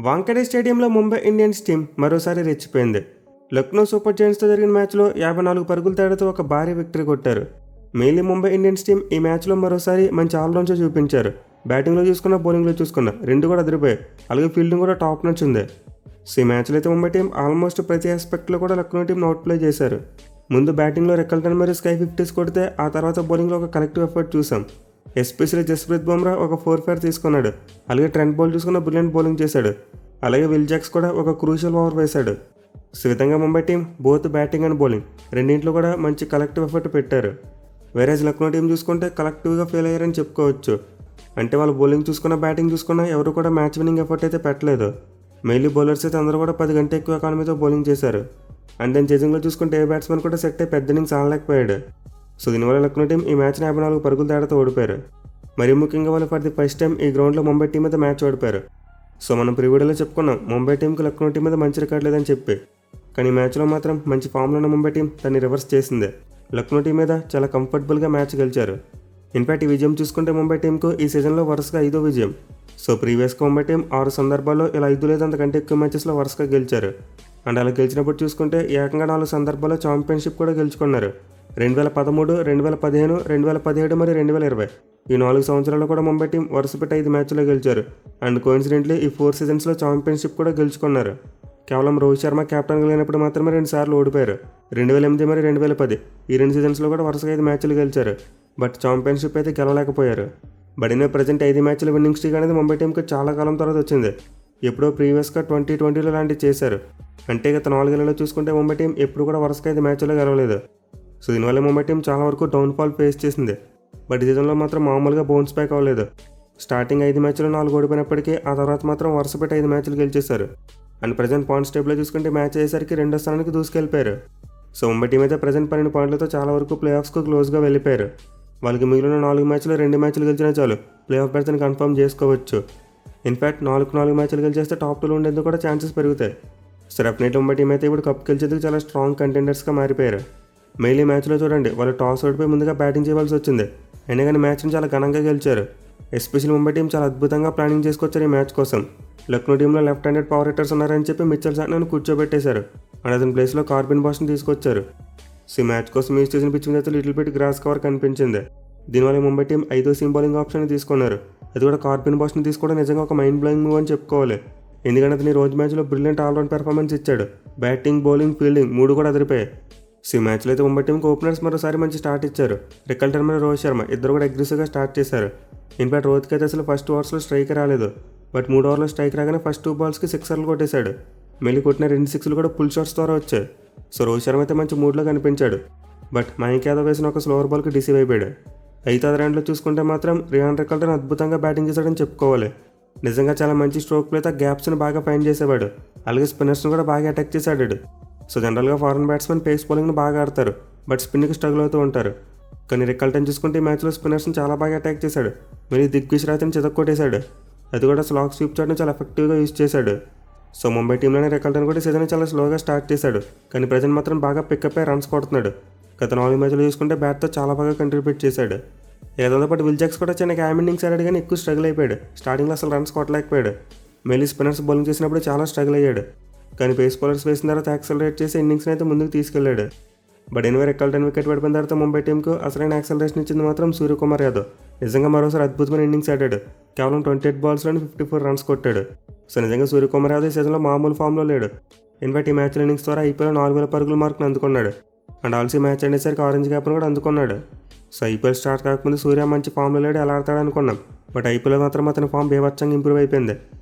వాంఖేడే స్టేడియంలో Mumbai Indians team మరోసారి రెచ్చిపోయింది. Lucknow super జైంట్స్తో జరిగిన మ్యాచ్లో 54 పరుగుల తేడాతో ఒక భారీ విక్టరీ కొట్టారు. మెయిన్లీ ముంబై ఇండియన్స్ టీం ఈ మ్యాచ్లో మరోసారి మంచి ఆల్రౌండ్స్ చూపించారు. బ్యాటింగ్లో చూసుకున్న, బౌలింగ్లో చూసుకున్న రెండు కూడా అదిరిపోయాయి. అలాగే ఫీల్డింగ్ కూడా టాప్ నచ్ ఉంది. ఈ మ్యాచ్లో అయితే ముంబై టీం ఆల్మోస్ట్ ప్రతి ఆస్పెక్ట్లో కూడా లక్నో టీం అవుట్ ప్లే చేశారు. ముందు బ్యాటింగ్లో రెక్కల్టన్ మరియు స్కై 50s కొడితే ఆ తర్వాత బౌలింగ్లో ఒక కలెక్టివ్ ఎఫర్ట్ చూసాం. ఎస్పెషల్లీ జస్ప్రీత్ బుమ్రా ఒక 4-4 తీసుకున్నాడు. అలాగే ట్రెంట్ బౌల్ట్ చూసుకున్న బ్రిలియంట్ బౌలింగ్ చేశాడు. అలాగే విల్ జాక్స్ కూడా ఒక క్రూషియల్ ఓవర్ వేశాడు. ఈ విధంగా Mumbai team both batting and bowling రెండింటిలో కూడా మంచి కలెక్టివ్ ఎఫర్ట్ పెట్టారు. వేరేజ్ లక్నో టీం చూసుకుంటే కలెక్టివ్గా ఫెయిల్ అయ్యారని చెప్పుకోవచ్చు. అంటే వాళ్ళు బౌలింగ్ చూసుకున్న, బ్యాటింగ్ చూసుకున్నా ఎవరు కూడా మ్యాచ్ విన్నింగ్ ఎఫర్ట్ అయితే పెట్టలేదు. మెయిన్లీ బౌలర్స్ అయితే అందరూ కూడా 10 గంటల ఎక్కువ ఎకానమీతో బౌలింగ్ చేశారు. అండ్ దెన్ చేజింగ్లో చూసుకుంటే ఏ బ్యాట్స్మెన్ కూడా సెట్ అయ్యి పెద్ద ఇన్నింగ్స్ ఆడలేకపోయాడు. సో దీనివల్ల లక్నో టీం ఈ మ్యాచ్ని 54 పరుగుల తేడాతో ఓడిపోయారు. మరీ ముఖ్యంగా వాళ్ళు ఫర్ ది ఫస్ట్ టైం ఈ గ్రౌండ్లో ముంబై టీం మీద మ్యాచ్ ఓడిపోయారు. సో మనం ప్రీవిడీలో చెప్పుకున్నాం ముంబై టీంకి లక్నో టీం మీద మంచి రికార్డ్ లేదని చెప్పి. కానీ ఈ మ్యాచ్లో మాత్రం మంచి ఫామ్లో ఉన్న ముంబై టీం దాన్ని రివర్స్ చేసింది. లక్నో టీం మీద చాలా కంఫర్టబుల్గా మ్యాచ్ గెలిచారు. ఇన్ఫ్యాక్ట్ ఈ విజయం చూసుకుంటే ముంబై టీంకు ఈ సీజన్లో వరుసగా 5వ విజయం. సో ప్రీవియస్గా ముంబై టీం 6 సందర్భాల్లో ఇలా 5 లేదా అంతకంటే ఎక్కువ మ్యాచెస్లో వరుసగా గెలిచారు. అండ్ అలా గెలిచినప్పుడు చూసుకుంటే ఏకంగా 4 సందర్భాల్లో ఛాంపియన్షిప్ కూడా గెలుచుకున్నారు. 2013, 2015, 2017 మరియు 2020 ఈ 4 సంవత్సరాల్లో కూడా ముంబై టీం వరుసపెట్టి 5 మ్యాచ్లో గెలిచారు. అండ్ కోయిన్సిడెంట్లీ ఈ 4 సీజన్స్లో ఛాంపియన్షిప్ కూడా గెలుచుకున్నారు. కేవలం రోహిత్ శర్మ కెప్టెన్గా లేనప్పుడు మాత్రమే 2 సార్లు ఓడిపోయారు. 2008 మరియు 2010 ఈ 2 సీజన్స్లో కూడా వరుసగా 5 మ్యాచ్లు గెలిచారు. బట్ ఛాంపియన్షిప్ అయితే గెలవలేకపోయారు. బట్ అయినా ప్రజెంట్ 5 మ్యాచ్ల విన్నింగ్ స్ట్రీక్ అనేది ముంబై టీంకి చాలా కాలం తర్వాత వచ్చింది. ఎప్పుడో ప్రీవియస్గా 2020లో లాంటివి చేశారు. అంటే గత 4 ఏళ్లలో చూసుకుంటే ముంబై టీం ఎప్పుడు కూడా వరుసగా 5 మ్యాచ్లో గెలవలేదు. సో దీనివల్ల ముంబై టీం చాలా వరకు డౌన్ఫాల్ ఫేస్ చేసింది. బట్ ఈ సీజన్లో మాత్రం మామూలుగా బౌన్స్ బ్యాక్ అవ్వలేదు. స్టార్టింగ్ 5 మ్యాచ్లో 4 ఓడిపోయినప్పటికీ ఆ తర్వాత మాత్రం వరుసపెట్టి 5 మ్యాచ్లు గెలిచేశారు. అండ్ ప్రజెంట్ పాయింట్స్ టేబుల్లో చూసుకుంటే మ్యాచ్ అయ్యేసరికి 2వ స్థానానికి దూసుకెళ్ళిపోయారు. సో ముంబై టీం అయితే ప్రజెంట్ 12 పాయింట్లతో చాలా వరకు ప్లే ఆఫ్స్కు క్లోజ్గా వెళ్ళిపోయారు. వాళ్ళకి మిగిలిన 4 మ్యాచ్లో 2 మ్యాచ్లు గెలిచినా చాలు ప్లే ఆఫ్ బెర్త్ని కన్ఫర్మ్ చేసుకోవచ్చు. ఇన్ఫ్యాక్ట్ 4 మ్యాచ్లు గెలిచేస్తే టాప్ 2లో ఉండేందుకు కూడా ఛాన్సెస్ పెరుగుతాయి. సో డెఫినెట్లీ ముంబై టీం అయితే ఇప్పుడు కప్ గెలిచేందుకు చాలా స్ట్రాంగ్ కంటెండర్స్గా మారిపోయారు. మెయిన్లీ మ్యాచ్లో చూడండి వాళ్ళు టాస్ ఓడిపోయి ముందుగా బ్యాటింగ్ చేయవలసి వచ్చింది. అయినా కానీ మ్యాచ్ని చాలా ఘనంగా గెలిచారు. ఎస్పెషల్లీ ముంబై టీం చాలా అద్భుతంగా ప్లానింగ్ చేసుకొచ్చారు ఈ మ్యాచ్ కోసం. లక్నో టీంలో లెఫ్ట్ హ్యాండెడ్ పవర్ హిట్టర్స్ ఉన్నారని చెప్పి మిచెల్ సాంట్నర్ను కూర్చోబెట్టేశారు. అండ్ అతని ప్లేస్లో కార్బిన్ బాష్ని తీసుకొచ్చారు. సో ఈ మ్యాచ్ కోసం యూజ్ చేసిన పిచ్చింగ్ అయితే లిటిల్ బిట్ గ్రాస్ కవర్ కనిపించింది. దీనివల్ల ముంబై టీం 5వ సీమ్ బౌలింగ్ ఆప్షన్ తీసుకున్నారు. అది కూడా కార్బిన్ బాష్ని తీసుకోవడం నిజంగా ఒక మైండ్ బ్లోయింగ్ మూవ్ అని చెప్పుకోవాలి. ఎందుకంటే అతని రోజు మ్యాచ్లో బ్రిలియంట్ ఆల్రౌండ్ పెర్ఫార్మెన్స్ ఇచ్చాడు. బ్యాటింగ్, బౌలింగ్, ఫీల్డింగ్ 3 కూడా అదిరిపోయాయి. సో ఈ మ్యాచ్లో అయితే ముంబై టీంకి ఓపెనర్స్ మరోసారి మంచి స్టార్ట్ ఇచ్చారు. రెక్కల్టన్ మరియు రోహిత్ శర్మ ఇద్దరు కూడా అగ్రెసివ్గా స్టార్ట్ చేశారు. ఇన్ఫాక్ట్ రోహిత్కి అయితే అసలు ఫస్ట్ ఓవర్స్లో స్ట్రైక్ రాలేదు. బట్ 3 ఓవర్లో స్ట్రైక్ రాగానే ఫస్ట్ 2 బాల్స్కి 6 కొట్టేశాడు. మళ్ళీ కొట్టిన 2 6లు కూడా పుల్ షాట్స్ ద్వారా వచ్చాయి. సో రోహిత్ శర్మ అయితే మంచి మూడ్లో కనిపించాడు. బట్ మయాంక్ యాదవ్ వేసిన ఒక స్లోవర్ బాల్కి డిసీవ్ అయిపోయాడు. అయితే అదే రౌండ్లో చూసుకుంటే మాత్రం రియాన్ రెక్కల్టన్ అద్భుతంగా బ్యాటింగ్ చేశాడని చెప్పుకోవాలి. నిజంగా చాలా మంచి స్ట్రోక్ ప్లేతో గ్యాప్స్ని బాగా ఫైండ్ చేసేవాడు. అలాగే స్పిన్నర్స్ని కూడా బాగా అటాక్ చేశాడు. సో జనరల్గా ఫారెన్ బ్యాట్స్మెన్ పేస్ బౌలింగ్ని బాగా ఆడతారు, బట్ స్పిన్కి స్ట్రగుల్ అవుతూ ఉంటారు. కానీ రెక్కల్టన్ చూసుకుంటే ఈ మ్యాచ్లో స్పిన్నర్స్ని చాలా బాగా అటాక్ చేశాడు. మళ్ళీ దిగ్విష్ రాత్రిని చితక్కొట్టేశాడు. అది కూడా స్లాగ్ స్వీప్ షాట్ని చాలా ఎఫెక్టివ్గా యూజ్ చేశాడు. సో ముంబై టీంలోనే రెక్కల్టన్ కూడా సీజన్ చాలా స్లోగా స్టార్ట్ చేశాడు. కానీ ప్రజెంట్ మాత్రం బాగా పికప్ అయ్యి రన్స్ కొడుతున్నాడు. గత 4 మ్యాచ్లు చూసుకుంటే బ్యాట్తో చాలా బాగా కంట్రిబ్యూట్ చేశాడు. ఏదో పాటు విల్ జాక్స్ కూడా చిన్న క్యామ్ ఇన్నింగ్స్ ఆడాడు కానీ ఎక్కువ స్ట్రగుల్ అయిపోయాడు. స్టార్టింగ్లో అసలు రన్స్ కొట్టలేకపోయాడు. మళ్ళీ స్పిన్నర్స్ బౌలింగ్ చేసినప్పుడు చాలా స్ట్రగుల్ అయ్యాడు. కానీ పేస్ బౌలర్స్ వేసిన తర్వాత యాక్సలరేట్ చేసి ఇన్నింగ్స్ని అయితే ముందుకు తీసుకెళ్లాడు. బట్ ఎనివే రెక్కల్టన్ వికెట్ పడిపోయిన తర్వాత ముంబై టీంకు అసలైన యాక్సలరేషన్ ఇచ్చింది మాత్రం సూర్యకుమార్ యాదవ్. నిజంగా మరోసారి అద్భుతమైన ఇన్నింగ్స్ ఆడాడు. కేవలం 28 బాల్స్లోనే 54 రన్స్ కొట్టాడు. సో నిజంగా సూర్యకుమార్ యాదవ్ ఈ సీజన్లో మామూలు ఫామ్లో లేడు. ఇన్ఫాక్ట్ ఈ మ్యాచ్లో ఇన్నింగ్స్ ద్వారా ఐపీఎల్ 4000 పరుగుల మార్కును అందుకున్నాడు. అండ్ ఆల్సీ మ్యాచ్ అనేసరికి ఆరెంజ్ క్యాప్ను కూడా అందుకున్నాడు. సో ఐపీఎల్ స్టార్ట్ కాకముందు సూర్య మంచి ఫామ్లో లేడు, ఎలా ఆడతాడు అనుకున్నాం. బట్ ఐపీఎల్ మాత్రం అతని ఫామ్ బేవచ్చంగా ఇంప్రూవ్ అయిపోయింది.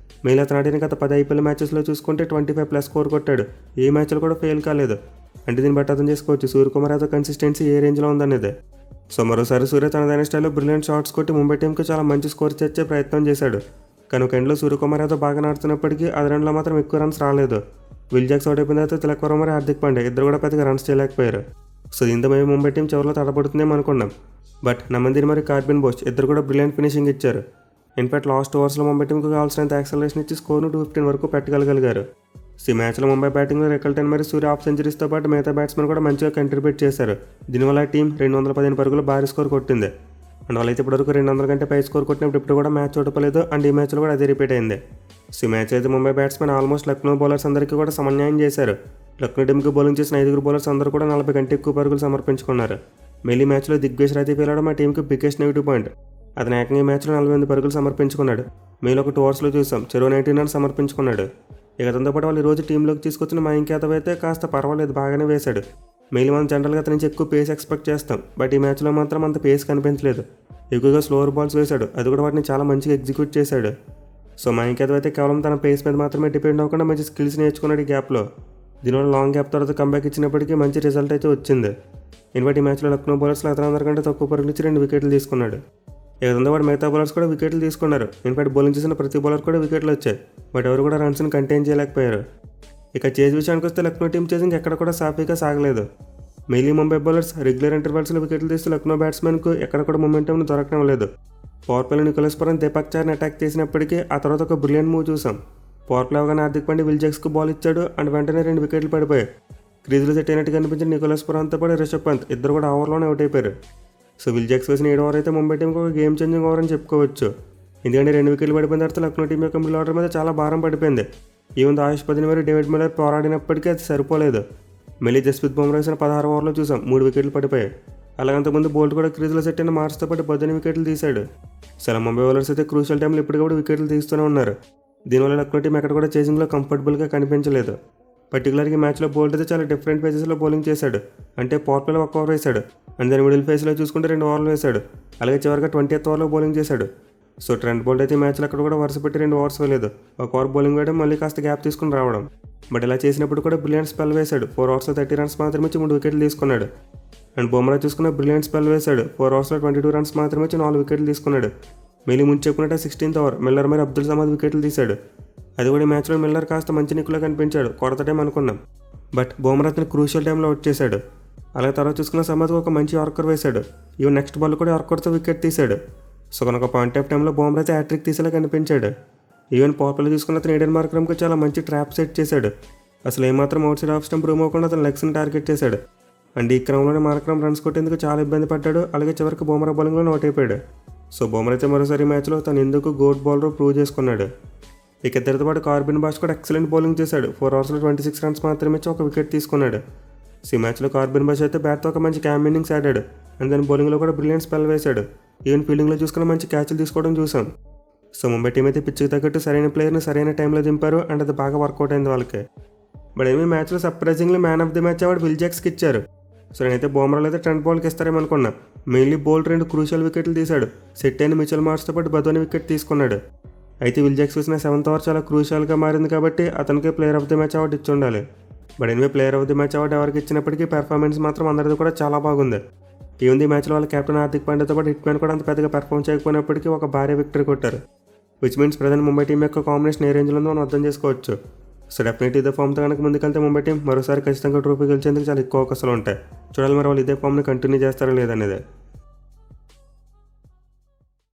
మెయిల్ అతను ఆడిన గత 10 ఐపీఎల్ మ్యాచెస్లో చూసుకుంటే 25+ స్కోర్ కొట్టాడు. ఏ మ్యాచ్లో కూడా ఫెయిల్ కాలేదు. అంటే దీన్ని బట్టి అర్థం చేసుకోవచ్చు సూర్యకుమార్ యాదవ్ కన్సిస్టెన్సీ ఏ రేంజ్లో ఉందనేది. సో మరోసారి సూర్య తనదైన స్టైల్లో బ్రిలియంట్ షాట్స్ కొట్టి ముంబై టీంకి చాలా మంచి స్కోర్ తెచ్చే ప్రయత్నం చేశాడు. కానీ ఒక ఎండ్లో సూర్యకుమార్ యాదవ్ బాగా ఆడుతున్నప్పటికీ అది రెండులో మాత్రం ఎక్కువ రన్స్ రాలేదు. విల్ జాక్స్ అవుట్ అయిపోయిన తర్వాత తిలక్ వర్మ మరియు హార్దిక్ పాండ్యా ఇద్దరు కూడా పెద్దగా రన్స్ చేయలేకపోయారు. సో దీంతో మేము ముంబై టీం చివరిలో తడబడుతుందేమో అనుకున్నాం. బట్ నమందిని మరియు కార్బిన్ బోస్ ఇద్దరు కూడా బ్రిలియంట్ ఫినిషింగ్ ఇచ్చారు. ఇన్ఫాక్ట్ లాస్ట్ ఓవర్స్లో ముంబై టీంకు కావాల్సినంత యాక్సలరేషన్ ఇచ్చి స్కోర్ను 215 వరకు పెట్టగలిగారు. ఈ మ్యాచ్లో ముంబై బ్యాటింగ్లో రెక్కల్టన్ మరియు సూర్య హాఫ్ సెంచరీస్తో పాటు మిగతా బ్యాట్స్మెన్ కూడా మంచిగా కంట్రిబ్యూట్ చేశారు. దీనివల్ల టీం 215 పరుగులు భారీ స్కోర్ కొట్టింది. అండ్ వాళ్ళైతే ఇప్పటివరకు 200 కంటే పై స్కోర్ కొట్టినప్పుడు ఇప్పుడు కూడా మ్యాచ్ ఓడిపోలేదు. అండ్ ఈ మ్యాచ్లో కూడా అదే రిపీట్ అయింది. సో ఈ మ్యాచ్ అయితే Mumbai batsmen almost Lucknow bowlers అందరికీ కూడా సమన్యాయం చేశారు. లక్నో టీంకి బౌలింగ్ చేసిన 5 బౌలర్స్ అందరూ కూడా 40 కంటే ఎక్కువ పరుగులు సమర్పించుకున్నారు. మెయిల్ ఈ మ్యాచ్లో దిగ్విజయ్ రాతి పేలడం మా టీంకి బిగ్గెస్ట్ నెగిటివ్ పాయింట్. అతను ఏకంగా ఈ మ్యాచ్లో 48 పరుగులు సమర్పించుకున్నాడు. మెయిల్ ఒక 2 ఓవర్స్లో చూసాం చెరో 19 రన్స్ సమర్పించుకున్నాడు. ఇక అతనితో పాటు వాళ్ళు ఈరోజు టీంలోకి తీసుకొచ్చిన మయాంక్ యాదవ్ అయితే కాస్త పర్వాలేదు, బాగానే వేశాడు. మెయిల్ మనం జనరల్గా అతని నుంచి ఎక్కువ పేస్ ఎక్స్పెక్ట్ చేస్తాం, బట్ ఈ మ్యాచ్లో మాత్రం అంత పేస్ కనిపించలేదు. ఎక్కువగా స్లోవర్ బాల్స్ వేశాడు, అది కూడా వాటిని చాలా మంచిగా ఎగ్జిక్యూట్ చేశాడు. సో మయాంక్ యాదవ్ అయితే కేవలం తన పేస్ మీద మాత్రమే డిపెండ్ అవ్వకుండా మంచి స్కిల్స్ నేర్చుకున్నాడు ఈ గ్యాప్లో. దీనివల్ల లాంగ్ గ్యాప్ తర్వాత కంబ్యాక్ ఇచ్చినప్పటికీ మంచి రిజల్ట్ అయితే వచ్చింది. ఇన్వాటి ఈ మ్యాచ్లో లక్నో బౌలర్స్లో అతనందరికంటే తక్కువ పరుగులు ఇచ్చి 2 వికెట్లు తీసుకున్నాడు. ఏదంతా వాడు మిగతా బౌలర్స్ కూడా వికెట్లు తీసుకున్నారు. ఇన్ఫాక్ట్ బౌలింగ్ చేసిన ప్రతి బౌలర్ కూడా వికెట్లు వచ్చాయి, బట్ ఎవరు కూడా రన్స్ని కంటైన్ చేయలేకపోయారు. ఇక చేజ్ విషయానికి వస్తే లక్నో టీం చేసింగ్ ఎక్కడ కూడా సాఫీగా సాగలేదు. మెయిలీ ముంబై బౌలర్స్ రెగ్యులర్ ఇంటర్వెల్స్లో వికెట్లు తీస్తూ లక్నో బ్యాట్స్మెన్కు ఎక్కడ కూడా మొమెంటంను దొరకడం లేదు. పవర్ ప్లేలో నికోలస్ పురాన్ దీపక్ చార్ని అటాక్ చేసినప్పటికీ ఆ తర్వాత ఒక బ్రిలియంట్ మూవ్ చూసాం. పవర్ ప్లే అవగానే హార్దిక్ పాండ్యా విల్ జాక్స్కు బాల్ ఇచ్చాడు అండ్ వెంటనే 2 వికెట్లు పడిపోయాయి. క్రీజులో సెట్ అయినట్టు కనిపించిన నికోలస్ పురాన్తో పాటు రిషబ్ పంత్ ఇద్దరు కూడా ఓవర్లోనే అవుట్ అయిపోయారు. సో విల్ జాక్స్ వేసిన 7 ఓవర్ అయితే ముంబై టీంకి ఒక గేమ్ చేంజింగ్ ఓవర్ అని చెప్పుకోవచ్చు. ఎందుకంటే 2 వికెట్లు పడిపోయిన తర్వాత లక్నో టీం యొక్క మిడిల్ ఆర్డర్ మీద చాలా భారం పడిపోయింది. ఈవెన్ ఆయుష్ పదిని మరియు డేవిడ్ మిల్లర్ పోరాడినప్పటికీ అది సరిపోలేదు. మళ్ళీ జస్ప్రీత్ బుమ్రా వేసిన 16 ఓవర్లో చూసాం 3 వికెట్లు పడిపోయాయి. అలాగంతకుముందు బోల్ట్ కూడా క్రీజులో సెట్ అయిన మార్క్స్తో పాటు 18 వికెట్లు తీశాడు. చాలా ముంబై బౌలర్స్ అయితే క్రూషియల్ టైంలో ఇప్పటికప్పుడు వికెట్లు తీస్తూనే ఉన్నారు. దీనివల్ల లక్నో టీం ఎక్కడ కూడా చేసింగ్లో కంఫర్టబుల్గా కనిపించలేదు. పర్టికులర్గా ఈ మ్యాచ్లో బోల్ట్ అయితే చాలా డిఫరెంట్ ఫేజెస్లో బౌలింగ్ చేశాడు. అంటే పవర్ ప్లేలో 1 ఓవర్ వేశాడు, అండ్ దాని మిడిల్ ఫేజ్లో చూసుకుంటే 2 ఓవర్లు వేశాడు. అలాగే చివరిగా 20th ఓవర్లో బౌలింగ్ చేశాడు. సో ట్రెంట్ బోల్ట్ అయితే ఈ మ్యాచ్లో అక్కడ కూడా వరుస పెట్టి 2 ఓవర్స్ వేయలేదు, 1 ఓవర్ బౌలింగ్ వేయడం, మళ్ళీ కాస్త గ్యాప్ తీసుకుని రావడం. బట్ ఇలా చేసినప్పుడు కూడా బ్రిలియంట్ స్పెల్ వేశాడు. 4 ఓవర్స్లో 30 రన్స్ మాత్రమే ఇచ్చి 3 వికెట్లు తీసుకున్నాడు. అండ్ బుమ్రా చూసుకున్న బ్రిలియంట్ స్పెల్ వేశాడు. 4 ఓవర్స్లో 22 రన్స్ మాత్రమే ఇచ్చి 4 వికెట్లు తీసుకున్నాడు. మెయిలీ ముందు చెప్పుకున్నట్టే 16th ఓవర్ మిల్లర్ మరియు అబ్దుల్ సమాద్ వికెట్లు తీశాడు. అది కూడా ఈ మ్యాచ్లో మిల్లర్ కాస్త మంచి నిక్కులో కనిపించాడు, కొడత టైం అనుకున్నాం. బట్ బుమ్రా అతని క్రూషియల్ టైంలో అవుట్ చేశాడు. అలాగే తర్వాత చూసుకున్న సమాద్ ఒక మంచి యార్కర్ వేశాడు. ఈవెన్ నెక్స్ట్ బాల్ కూడా యార్కర్తో వికెట్ తీశాడు. సో కనుక పాయింట్ ఆఫ్ టైంలో బుమ్రా అయితే హ్యాట్రిక్ తీసేలా కనిపించాడు. ఈవెన్ పవర్లో చూసుకున్న అతను ఏడెన్ మార్క్రమ్కి చాలా మంచి ట్రాప్ సెట్ చేశాడు. అసలు ఏమాత్రం out side off stump room అవ్వకుండా అతను లెగ్స్ని టార్గెట్ చేశాడు. అండ్ ఈ క్రమంలోనే మార్క్రమ్ రన్స్ కొట్టేందుకు చాలా ఇబ్బంది పడ్డాడు. అలాగే చివరికి బుమ్రా బౌలింగ్లో అవుట్ అయిపోయాడు. సో బుమ్రా అయితే మరోసారి మ్యాచ్లో తను ఎందుకు గోట్ బౌలర్ ప్రూవ్ చేసుకున్నాడు. ఇక ఇద్దరితో పాటు కార్బిన్ బాష్ కూడా ఎక్సలెంట్ బౌలింగ్ చేశాడు. 4 ఓవర్స్లో 26 రన్స్ మాత్రమే ఇచ్చి 1 వికెట్ తీసుకున్నాడు. సో ఈ మ్యాచ్లో కార్బిన్ బాష్ అయితే బ్యాట్తో ఒక మంచి క్యామ్ ఇన్నింగ్స్ ఆడాడు. అండ్ దాని బౌలింగ్లో కూడా బ్రిలియంట్ స్పెల్ వేశాడు. ఈవెన్ ఫీల్డింగ్లో చూసుకుని మంచి క్యాచ్లు తీసుకోవడం చూసాం. సో ముంబై టీం అయితే పిచ్కి తగ్గట్టు సరైన ప్లేయర్ని సరైన టైంలో దింపారు, అండ్ అది బాగా వర్కౌట్ అయింది వాళ్ళకి. బట్ ఏమీ మ్యాచ్లో surprisingly man of the match award Will జాక్స్కి ఇచ్చారు. సో నేనైతే బుమ్రాలో అయితే ట్రెంట్ బౌల్ట్కి ఇస్తారేమో అనుకున్నా. మెయిన్లీ బౌల్ట్ 2 క్రూషియల్ వికెట్లు తీశాడు. సెట్ అయిన మిచెల్ మార్ష్తో పాటు బదోని వికెట్ తీసుకున్నాడు. అయితే విల్ జాక్స్ వేసిన 7th ఓవర్ చాలా క్రూషియల్గా మారింది కాబట్టి అతనికి player of the match award ఇచ్చి ఉండాలి. But anyway player of the match award ఎవరికి ఇచ్చినప్పటికీ పెర్ఫార్మెన్స్ మాత్రం అందరిది కూడా చాలా బాగుంది. ఈవెన్ ఈ మ్యాచ్లో వాళ్ళ కెప్టెన్ హార్దిక్ పాండ్యాతో పాటు హిట్ మ్యాన్ కూడా అంత పెద్దగా పెర్ఫామ్ చేయకపోయినప్పటికీ ఒక భారీ విక్టరీ కొట్టారు. Which means present Mumbai team యొక్క కాంబినేషన్ ఏ రేంజ్లో ఉందో మనం అర్థం చేసుకోవచ్చు. సో డెఫినెట్లీ ఇదే ఫామ్తో కనుక ముందుకెళ్తే ముంబై టీం మరోసారి ఖచ్చితంగా ట్రోఫీ గెలిచేందుకు చాలా ఎక్కువ అవకాశాలు ఉంటాయి. చూడాలి మరి వాళ్ళు ఇదే ఫామ్ని కంటిన్యూ చేస్తారో లేదనేది.